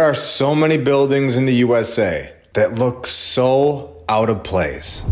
are so many buildings in the USA that look so out of place.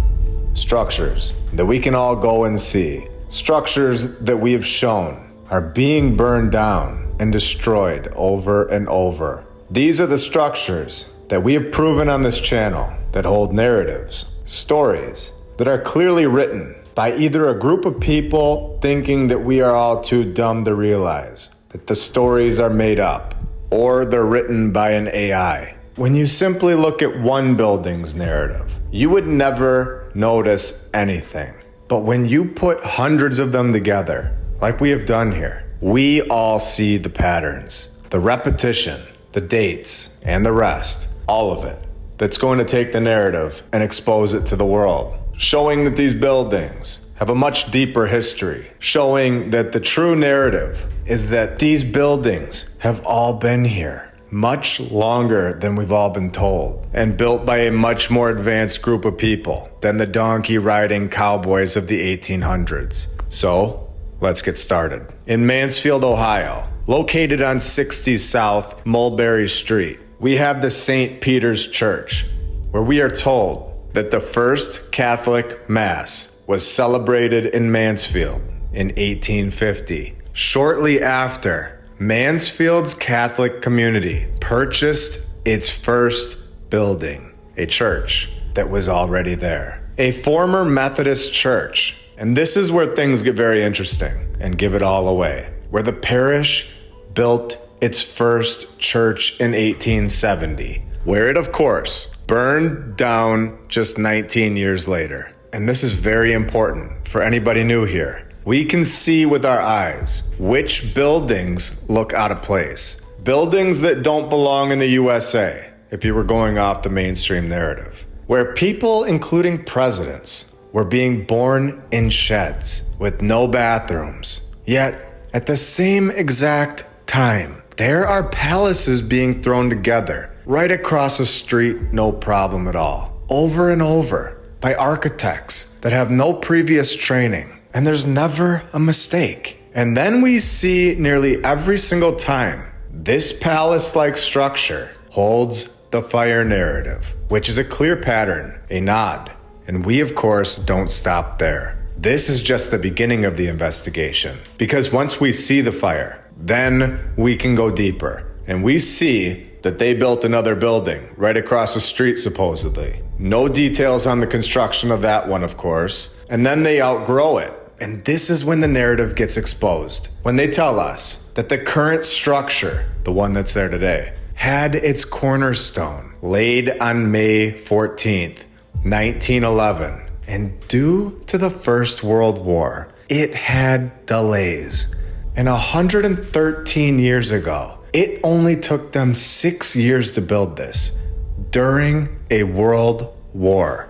Structures that we can all go and see. Structures that we have shown are being burned down and destroyed over and over. These are the structures that we have proven on this channel that hold narratives, stories that are clearly written by either a group of people thinking that we are all too dumb to realize that the stories are made up, or they're written by an AI. When you simply look at one building's narrative, you would never notice anything. But when you put hundreds of them together, like we have done here, we all see the patterns, the repetition, the dates, and the rest, all of it, that's going to take the narrative and expose it to the world, showing that these buildings have a much deeper history, showing that the true narrative is that these buildings have all been here much longer than we've all been told, and built by a much more advanced group of people than the donkey-riding cowboys of the 1800s. So, let's get started. In Mansfield, Ohio, located on 60 South Mulberry Street, we have the St. Peter's Church, where we are told that the first Catholic Mass was celebrated in Mansfield in 1850. Shortly after, Mansfield's Catholic community purchased its first building, a church that was already there. A former Methodist church, and this is where things get very interesting and give it all away, where the parish built its first church in 1870, where it, of course, burned down just 19 years later. And this is very important for anybody new here. We can see with our eyes which buildings look out of place. Buildings that don't belong in the USA, if you were going off the mainstream narrative. Where people, including presidents, were being born in sheds with no bathrooms. Yet, at the same exact time, there are palaces being thrown together right across the street, no problem at all. Over and over, by architects that have no previous training. And there's never a mistake. And then we see nearly every single time this palace-like structure holds the fire narrative, which is a clear pattern, a nod. And we, of course, don't stop there. This is just the beginning of the investigation, because once we see the fire, then we can go deeper. And we see that they built another building right across the street, supposedly. No details on the construction of that one, of course. And then they outgrow it. And this is when the narrative gets exposed. When they tell us that the current structure, the one that's there today, had its cornerstone laid on May 14th, 1911. And due to the First World War, it had delays. And 113 years ago, it only took them 6 years to build this during a world war,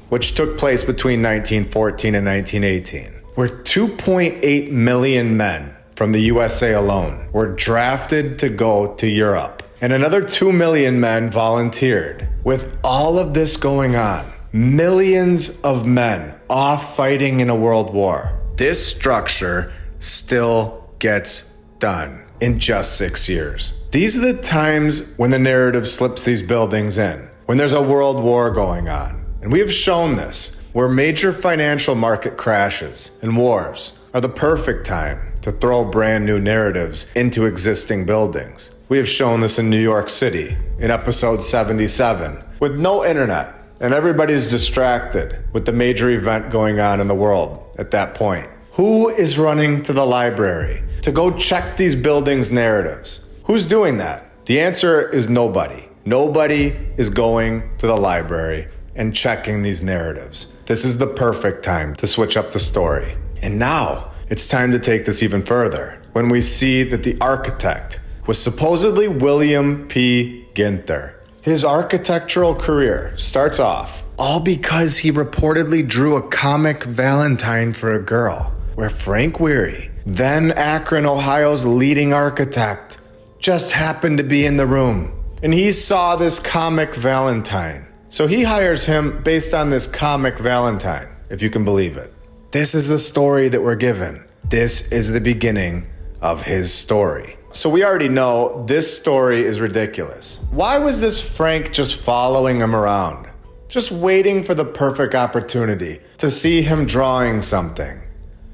which took place between 1914 and 1918, where 2.8 million men from the USA alone were drafted to go to Europe. And another 2 million men volunteered. With all of this going on, millions of men off fighting in a world war, this structure still gets done in just 6 years. These are the times when the narrative slips these buildings in, when there's a world war going on. And we have shown this, where major financial market crashes and wars are the perfect time to throw brand new narratives into existing buildings. We have shown this in New York City in episode 77, with no internet, and everybody's distracted with the major event going on in the world at that point. Who is running to the library to go check these buildings' narratives? Who's doing that? The answer is nobody. Nobody is going to the library and checking these narratives. This is the perfect time to switch up the story. And now it's time to take this even further when we see that the architect was supposedly William P. Ginther. His architectural career starts off all because he reportedly drew a comic Valentine for a girl, where Frank Weary, then Akron, Ohio's leading architect, just happened to be in the room. And he saw this comic Valentine. So he hires him based on this comic Valentine, if you can believe it. This is the story that we're given. This is the beginning of his story. So we already know this story is ridiculous. Why was this Frank just following him around? Just waiting for the perfect opportunity to see him drawing something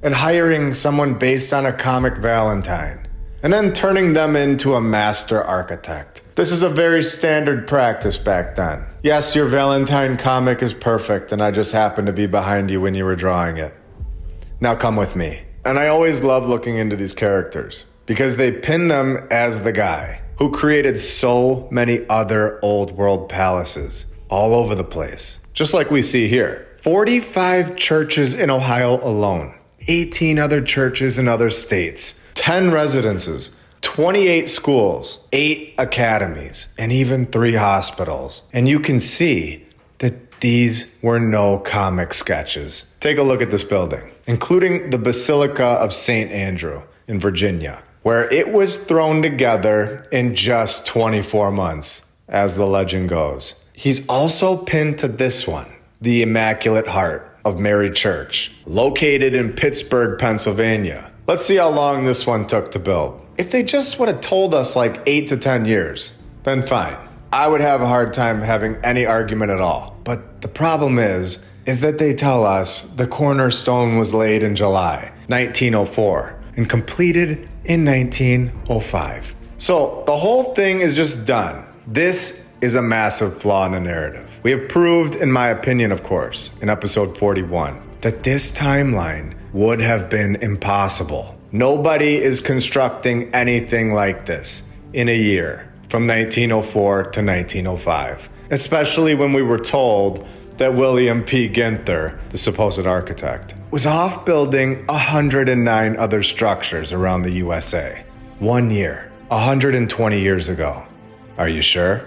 and hiring someone based on a comic Valentine and then turning them into a master architect. This is a very standard practice back then. Yes, your Valentine comic is perfect and I just happened to be behind you when you were drawing it. Now come with me. And I always love looking into these characters because they pin them as the guy who created so many other old world palaces all over the place. Just like we see here. 45 churches in Ohio alone, 18 other churches in other states, 10 residences, 28 schools, 8 academies, and even 3 hospitals. And you can see that these were no comic sketches. Take a look at this building, including the Basilica of St. Andrew in Virginia, where it was thrown together in just 24 months, as the legend goes. He's also pinned to this one, the Immaculate Heart of Mary Church, located in Pittsburgh, Pennsylvania. Let's see how long this one took to build. If they just would have told us like 8 to 10 years, then fine. I would have a hard time having any argument at all. But the problem is that they tell us the cornerstone was laid in July 1904 and completed in 1905. So the whole thing is just done. This is a massive flaw in the narrative. We have proved, in my opinion, of course, in episode 41, that this timeline would have been impossible. Nobody is constructing anything like this in a year from 1904 to 1905, especially when we were told that William P. Ginther, the supposed architect, was off building 109 other structures around the USA. 1 year, 120 years ago. Are you sure?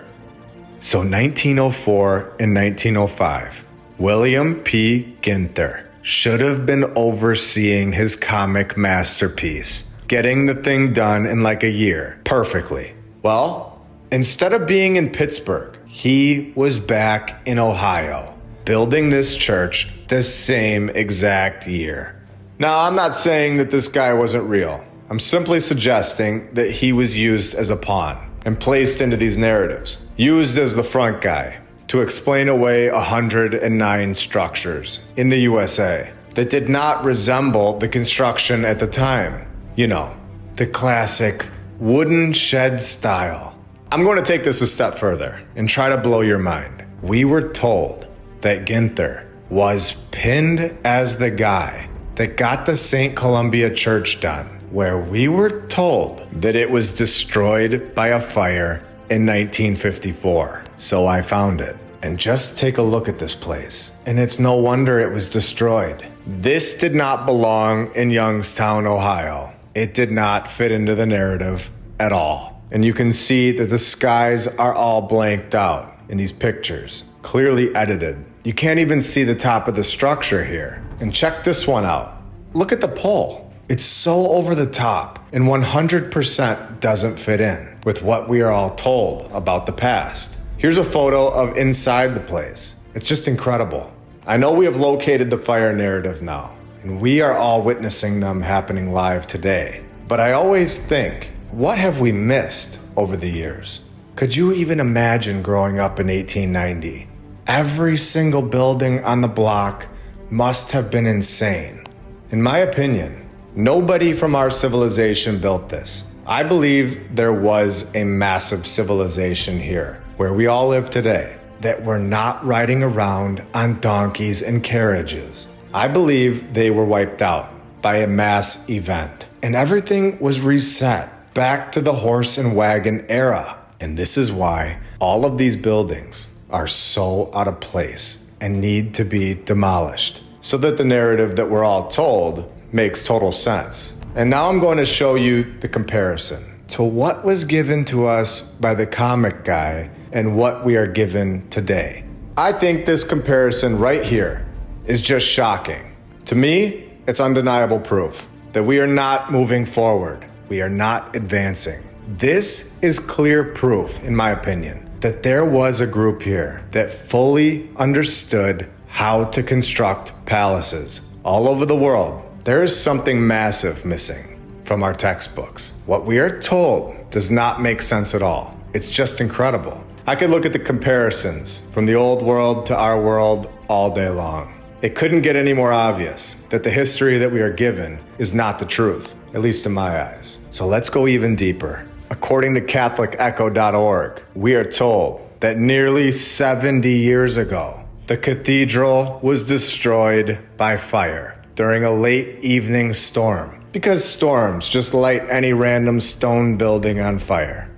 So 1904 and 1905, William P. Ginther should have been overseeing his comic masterpiece, getting the thing done in like a year, perfectly. Well, instead of being in Pittsburgh, he was back in Ohio, building this church the same exact year. Now, I'm not saying that this guy wasn't real. I'm simply suggesting that he was used as a pawn and placed into these narratives, used as the front guy to explain away 109 structures in the USA that did not resemble the construction at the time. You know, the classic wooden shed style. I'm going to take this a step further and try to blow your mind. We were told that Ginther was pinned as the guy that got the St. Columbia Church done, where we were told that it was destroyed by a fire in 1954. So I found it. And just take a look at this place. And it's no wonder it was destroyed. This did not belong in Youngstown, Ohio. It did not fit into the narrative at all. And you can see that the skies are all blanked out in these pictures, clearly edited. You can't even see the top of the structure here. And check this one out. Look at the pole. It's so over the top and 100% doesn't fit in with what we are all told about the past. Here's a photo of inside the place. It's just incredible. I know we have located the fire narrative now, and we are all witnessing them happening live today. But I always think, what have we missed over the years? Could you even imagine growing up in 1890? Every single building on the block must have been insane. In my opinion, nobody from our civilization built this. I believe there was a massive civilization here, where we all live today, that were not riding around on donkeys and carriages. I believe they were wiped out by a mass event, and everything was reset back to the horse and wagon era. And this is why all of these buildings are so out of place and need to be demolished, so that the narrative that we're all told makes total sense. And now I'm going to show you the comparison to what was given to us by the comic guy and what we are given today. I think this comparison right here is just shocking. To me, it's undeniable proof that we are not moving forward. We are not advancing. This is clear proof, in my opinion, that there was a group here that fully understood how to construct palaces all over the world. There is something massive missing from our textbooks. What we are told does not make sense at all. It's just incredible. I could look at the comparisons from the old world to our world all day long. It couldn't get any more obvious that the history that we are given is not the truth, at least in my eyes. So let's go even deeper. According to CatholicEcho.org, we are told that nearly 70 years ago, the cathedral was destroyed by fire during a late evening storm, because storms just light any random stone building on fire.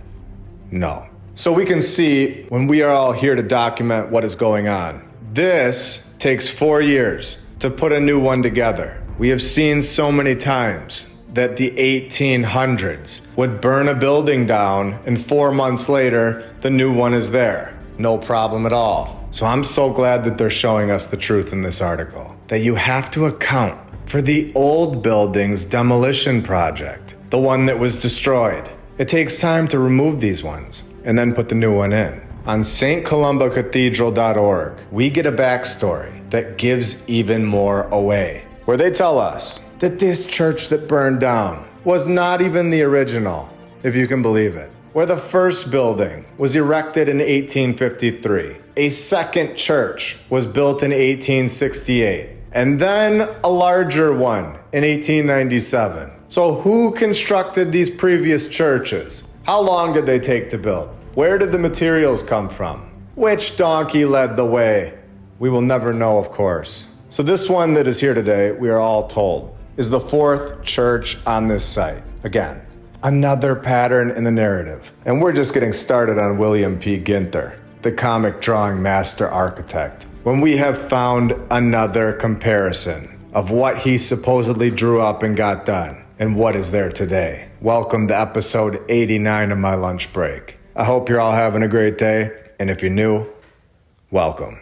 No. So we can see when we are all here to document what is going on. This takes 4 years to put a new one together. We have seen so many times that the 1800s would burn a building down and 4 months later, the new one is there. No problem at all. So I'm so glad that they're showing us the truth in this article, that you have to account for the old building's demolition project, the one that was destroyed. It takes time to remove these ones and then put the new one in. On stcolumbacathedral.org, we get a backstory that gives even more away, where they tell us that this church that burned down was not even the original, if you can believe it. Where the first building was erected in 1853, a second church was built in 1868, and then a larger one in 1897. So who constructed these previous churches? How long did they take to build? Where did the materials come from? Which donkey led the way? We will never know, of course. So this one that is here today, we are all told, is the fourth church on this site. Again, another pattern in the narrative. And we're just getting started on William P. Ginther, the comic drawing master architect, when we have found another comparison of what he supposedly drew up and got done and what is there today. Welcome to episode 89 of My Lunch Break. I hope you're all having a great day, and if you're new, welcome.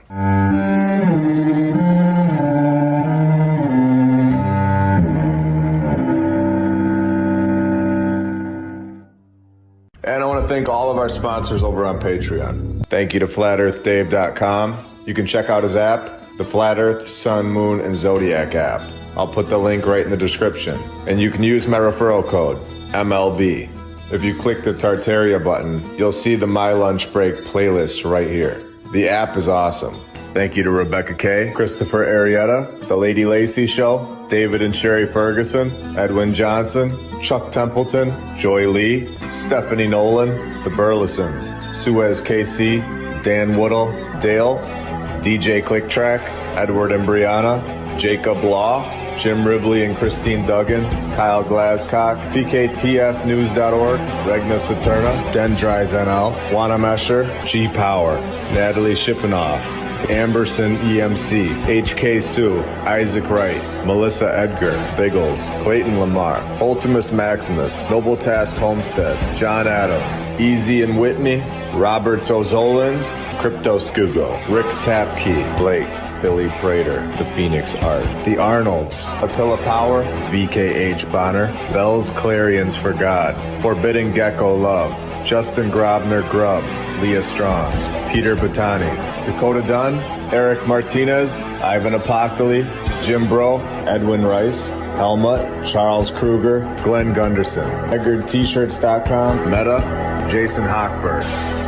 And I want to thank all of our sponsors over on Patreon. Thank you to FlatEarthDave.com. You can check out his app, the Flat Earth, Sun, Moon, and Zodiac app. I'll put the link right in the description. And you can use my referral code, MLB. If you click the Tartaria button, you'll see the My Lunch Break playlist right here. The app is awesome. Thank you to Rebecca Kay, Christopher Arietta, The Lady Lacey Show, David and Sherry Ferguson, Edwin Johnson, Chuck Templeton, Joy Lee, Stephanie Nolan, The Burlesons, Suez KC, Dan Woodall, Dale, DJ Clicktrack, Edward and Brianna, Jacob Law, Jim Ribley and Christine Duggan, Kyle Glascock, PKTFnews.org, Regna Saturna, Dendries NL, Juana Mesher, G Power, Natalie Shippenoff, Amberson EMC, HK Sue, Isaac Wright, Melissa Edgar, Biggles, Clayton Lamar, Ultimus Maximus, Noble Task Homestead, John Adams, Easy and Whitney, Roberts O'Zolins, Crypto Scugo, Rick Tapkey, Blake, Billy Prater, The Phoenix Art, The Arnolds, Attila Power, VKH Bonner, Bell's Clarions for God, Forbidden Gecko Love, Justin Grobner Grubb, Leah Strong, Peter Batani, Dakota Dunn, Eric Martinez, Ivan Apoctoli, Jim Bro, Edwin Rice, Helmut, Charles Kruger, Glenn Gunderson, EggardT-shirts.com, Meta, Jason Hochberg,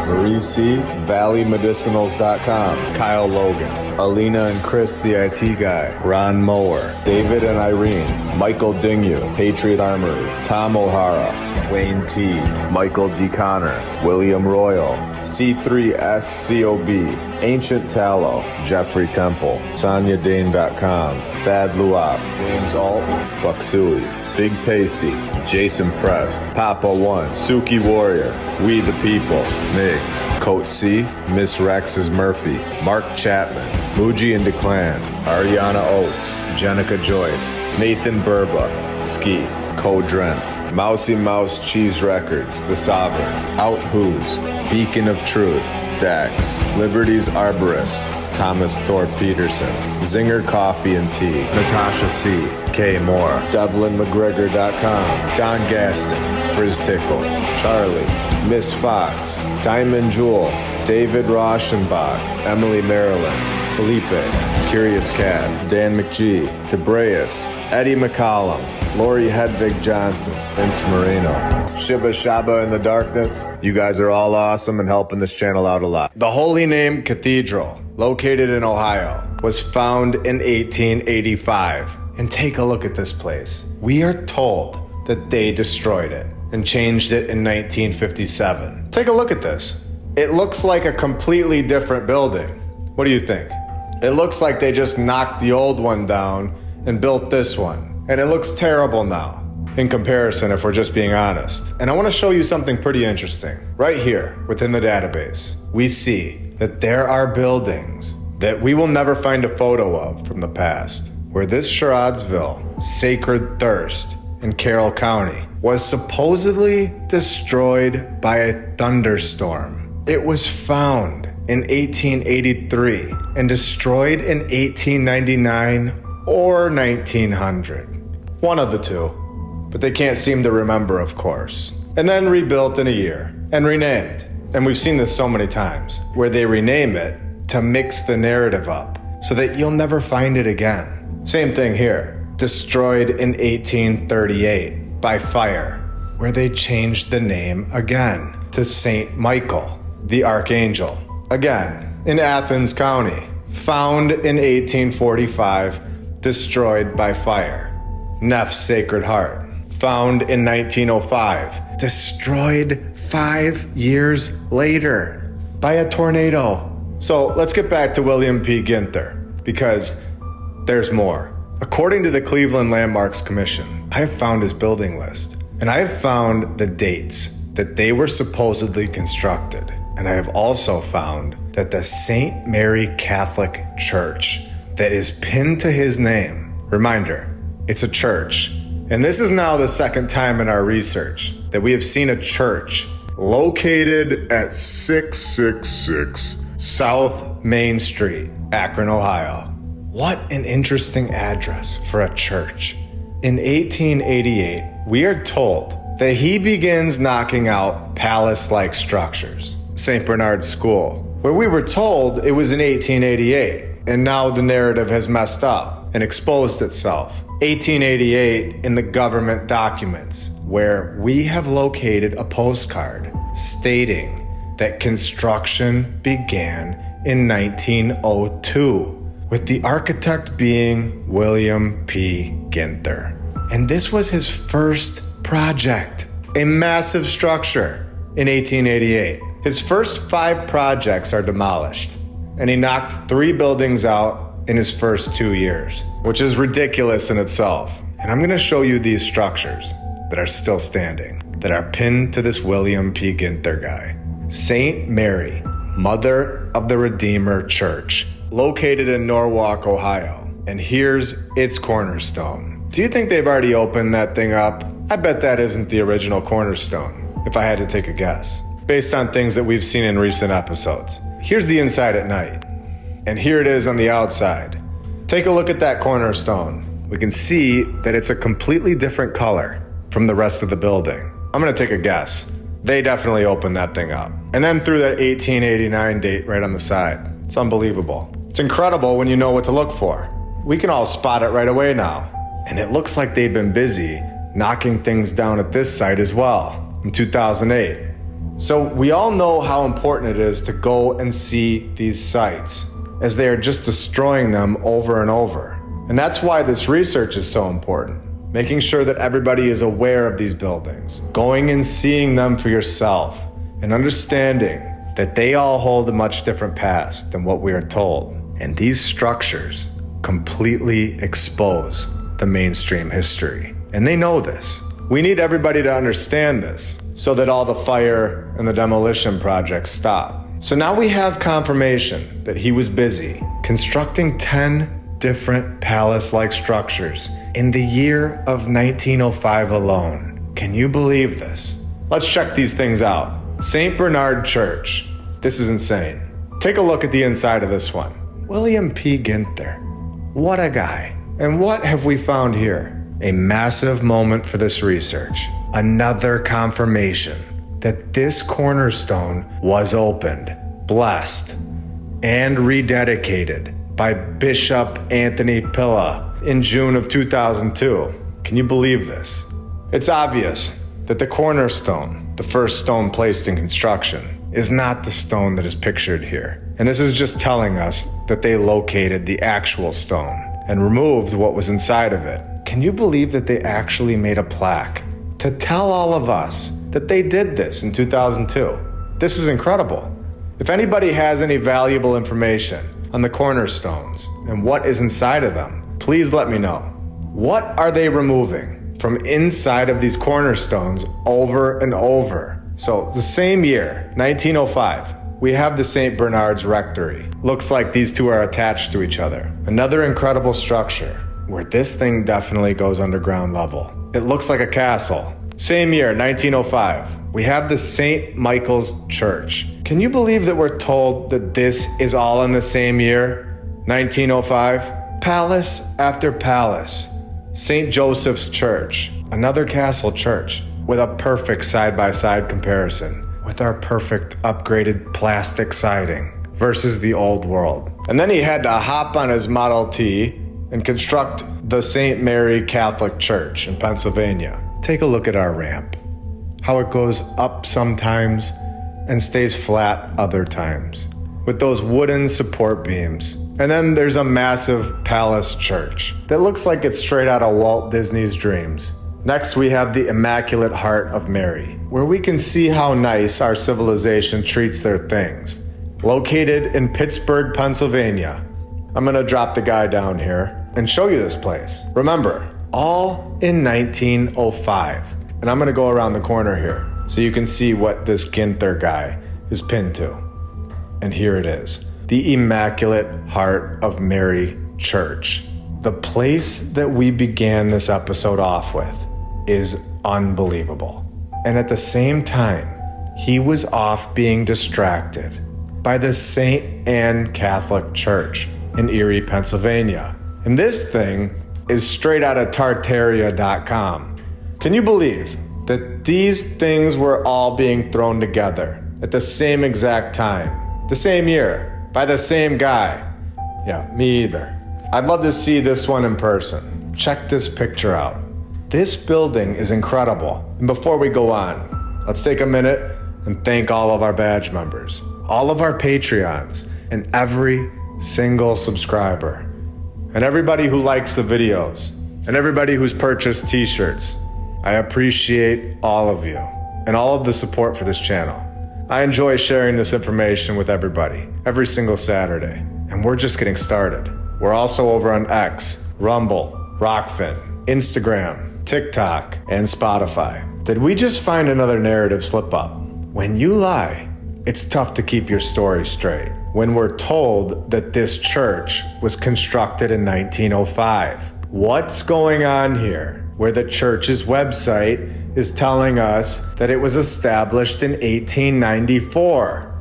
Marie C, ValleyMedicinals.com, Kyle Logan, Alina and Chris the IT guy, Ron Mower, David and Irene, Michael Dingyu, Patriot Armory, Tom O'Hara, Wayne T, Michael D. Connor, William Royal, C3SCOB, Ancient Tallow, Jeffrey Temple, SonyaDane.com, Thad Luop, James Alt, Buxui, Big Pasty, Jason Prest, Papa One, Suki Warrior, We the People, Migs, Coat C, Miss Rex's Murphy, Mark Chapman, Muji and DeClan, Ariana Oates, Jenica Joyce, Nathan Burba, Ski, Code Drenth, Mousy Mouse Cheese Records, The Sovereign, Out Who's, Beacon of Truth, Dax, Liberty's Arborist, Thomas Thorpe Peterson, Zinger Coffee and Tea, Natasha C, K Moore, DevlinMcGregor.com, Don Gaston, Frizz Tickle, Charlie, Miss Fox, Diamond Jewel, David Rauschenbach, Emily Marilyn, Felipe, Curious Cat, Dan McGee, Debrayus, Eddie McCollum, Lori Hedvig Johnson, Vince Marino, Shibba Shaba in the Darkness. You guys are all awesome and helping this channel out a lot. The Holy Name Cathedral, located in Ohio, was found in 1885. And take a look at this place. We are told that they destroyed it and changed it in 1957. Take a look at this. It looks like a completely different building. What do you think? It looks like they just knocked the old one down and built this one. And it looks terrible now in comparison, if we're just being honest. And I want to show you something pretty interesting. Right here within the database, we see that there are buildings that we will never find a photo of from the past, where this Charadsville Sacred Thirst in Carroll County was supposedly destroyed by a thunderstorm. It was found in 1883 and destroyed in 1899 or 1900. One of the two, but they can't seem to remember, of course. And then rebuilt in a year and renamed. And we've seen this so many times, where they rename it to mix the narrative up so that you'll never find it again. Same thing here, destroyed in 1838 by fire, where they changed the name again to Saint Michael, the Archangel. Again, in Athens County, found in 1845, destroyed by fire. Neff's Sacred Heart, found in 1905, destroyed 5 years later by a tornado. So let's get back to William P. Ginther, because there's more. According to the Cleveland Landmarks Commission, I have found his building list, and I have found the dates that they were supposedly constructed. And I have also found that the St. Mary Catholic Church that is pinned to his name, reminder, it's a church. And this is now the second time in our research that we have seen a church located at 666 South Main Street, Akron, Ohio. What an interesting address for a church. In 1888, we are told that he begins knocking out palace-like structures. St. Bernard's School, where we were told it was in 1888, and now the narrative has messed up and exposed itself. 1888 in the government documents, where we have located a postcard stating that construction began in 1902. With the architect being William P. Ginther. And this was his first project, a massive structure in 1888. His first 5 projects are demolished, and he knocked 3 buildings out in his first 2 years, which is ridiculous in itself. And I'm gonna show you these structures that are still standing, that are pinned to this William P. Ginther guy. St. Mary, Mother of the Redeemer Church, located in Norwalk, Ohio. And here's its cornerstone. Do you think they've already opened that thing up? I bet that isn't the original cornerstone, if I had to take a guess, based on things that we've seen in recent episodes. Here's the inside at night, and here it is on the outside. Take a look at that cornerstone. We can see that it's a completely different color from the rest of the building. I'm gonna take a guess. They definitely opened that thing up. And then threw that 1889 date right on the side. It's unbelievable. It's incredible when you know what to look for. We can all spot it right away now. And it looks like they've been busy knocking things down at this site as well in 2008. So we all know how important it is to go and see these sites, as they are just destroying them over and over. And that's why this research is so important. Making sure that everybody is aware of these buildings, going and seeing them for yourself, and understanding that they all hold a much different past than what we are told. And these structures completely expose the mainstream history. And they know this. We need everybody to understand this so that all the fire and the demolition projects stop. So now we have confirmation that he was busy constructing 10 different palace-like structures in the year of 1905 alone. Can you believe this? Let's check these things out. St. Bernard Church. This is insane. Take a look at the inside of this one. William P. Ginther. What a guy. And what have we found here? A massive moment for this research. Another confirmation that this cornerstone was opened, blessed, and rededicated by Bishop Anthony Pilla in June of 2002. Can you believe this? It's obvious that the cornerstone, the first stone placed in construction, is not the stone that is pictured here. And this is just telling us that they located the actual stone and removed what was inside of it. Can you believe that they actually made a plaque to tell all of us that they did this in 2002? This is incredible. If anybody has any valuable information on the cornerstones and what is inside of them, please let me know. What are they removing from inside of these cornerstones over and over? So the same year, 1905, we have the St. Bernard's Rectory. Looks like these two are attached to each other. Another incredible structure where this thing definitely goes underground level. It looks like a castle. Same year, 1905, we have the St. Michael's Church. Can you believe that we're told that this is all in the same year, 1905? Palace after palace. St. Joseph's Church, another castle church with a perfect side-by-side comparison with our perfect upgraded plastic siding versus the old world. And then he had to hop on his Model T and construct the St. Mary Catholic Church in Pennsylvania. Take a look at our ramp, how it goes up sometimes and stays flat other times with those wooden support beams. And then there's a massive palace church that looks like it's straight out of Walt Disney's dreams. Next, we have the Immaculate Heart of Mary, where we can see how nice our civilization treats their things. Located in Pittsburgh, Pennsylvania. I'm gonna drop the guy down here and show you this place. Remember, all in 1905. And I'm gonna go around the corner here so you can see what this Ginther guy is pinned to. And here it is, the Immaculate Heart of Mary Church. The place that we began this episode off with is unbelievable. And at the same time, he was off being distracted by the St. Anne Catholic Church in Erie, Pennsylvania. And this thing is straight out of Tartaria.com. Can you believe that these things were all being thrown together at the same exact time, the same year, by the same guy? Yeah, me either. I'd love to see this one in person. Check this picture out. This building is incredible. And before we go on, let's take a minute and thank all of our badge members, all of our Patreons, and every single subscriber, and everybody who likes the videos, and everybody who's purchased t-shirts. I appreciate all of you and all of the support for this channel. I enjoy sharing this information with everybody every single Saturday, and we're just getting started. We're also over on X, Rumble, Rockfin, Instagram, TikTok, and Spotify. Did we just find another narrative slip up? When you lie, it's tough to keep your story straight. When we're told that this church was constructed in 1905, what's going on here? Where the church's website is telling us that it was established in 1894,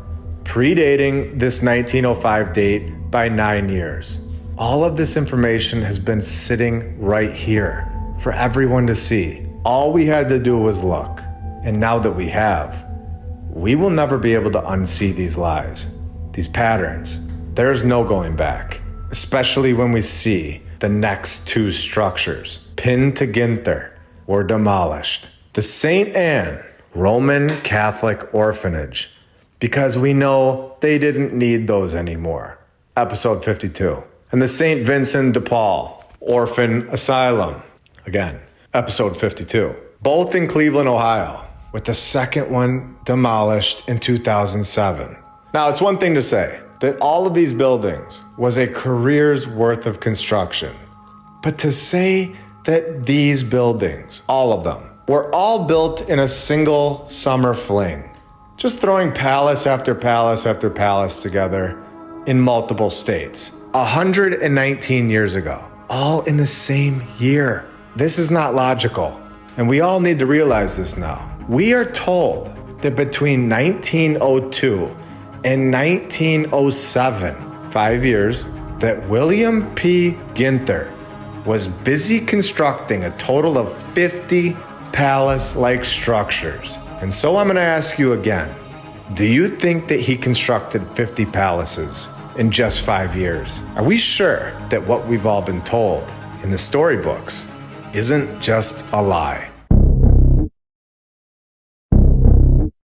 predating this 1905 date by 9 years. All of this information has been sitting right here for everyone to see. All we had to do was look. And now that we have, we will never be able to unsee these lies, these patterns. There's no going back, especially when we see the next two structures pinned to Ginther were demolished. The St. Anne Roman Catholic Orphanage, because we know they didn't need those anymore. Episode 52. And the St. Vincent de Paul Orphan Asylum. Again, episode 52. Both in Cleveland, Ohio, with the second one demolished in 2007. Now, it's one thing to say that all of these buildings was a career's worth of construction. But to say that these buildings, all of them, were all built in a single summer fling, just throwing palace after palace after palace together in multiple states, 119 years ago, all in the same year. This is not logical, and we all need to realize this now. We are told that between 1902 and 1907, 5 years, that William P. Ginther was busy constructing a total of 50 palace-like structures. And so I'm going to ask you again, do you think that he constructed 50 palaces in just 5 years? Are we sure that what we've all been told in the storybooks isn't just a lie.